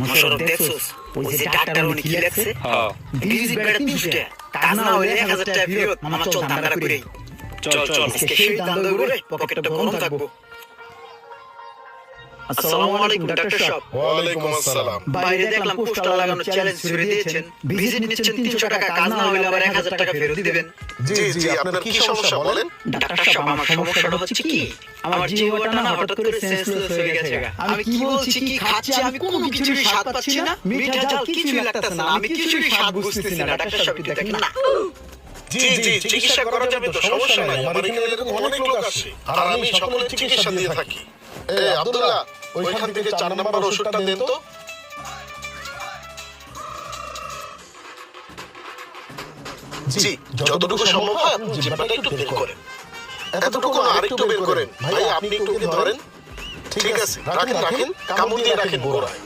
মোশাররফ দেখছস ওই যে ডাক্তার উনি কি লেখছে ভিজিট বেড়ে 300 টাকা কাজ না হইলে 1000 টাকা ফেরত মামা চল ধান্দা করি চল আজকে সেই ধান্দা করে পকেটটা গরম থাকবো। আসসালামু আলাইকুম ডাক্তার সাহেব। ওয়ালাইকুম আসসালাম। বাইরে দেখলাম পোস্টার লাগানো চ্যালেঞ্জ ছুড়ে দিয়েছেন, ভিজিট নিচ্ছেন 300 টাকা, কাজ না হইলে আবার 1000 টাকা ফেরত দিবেন। জি আপনার কি সমস্যা বলেন? ডাক্তার সাহেব আমার সমস্যাটা হচ্ছে কি, আমার জিহ্বাটা না হঠাৎ করে সেন্সলেস হয়ে গেছে। আমি কি বলছি কি খাচ্ছি আমি কোনো কিছুরই স্বাদ পাচ্ছি না, মিঠা ঝাল কিছুই লাগতেছে না, আমি কিছুরই স্বাদ বুঝতেছি না। ডাক্তার সাহেব একটু দেখেন না। জি চিকিৎসা করা যাবে তো, সমস্যা নাই। আমার এখানে এরকম অনেক লোক আসে আর আমি সকলের চিকিৎসা দিয়ে থাকি। আব্দুল্লাহ ওইখান থেকে 4 নাম্বার ওষুধটা দেন তো। জি যতটুকু সম্ভব হয় আপনি জিহ্বাটা একটু বের করেন, এতটুকু না আরেকটু বের করেন। ভাই আপনি একটু ধরেন। ঠিক আছে রাখেন, কামড় দিয়ে রাখেন গোড়ায়।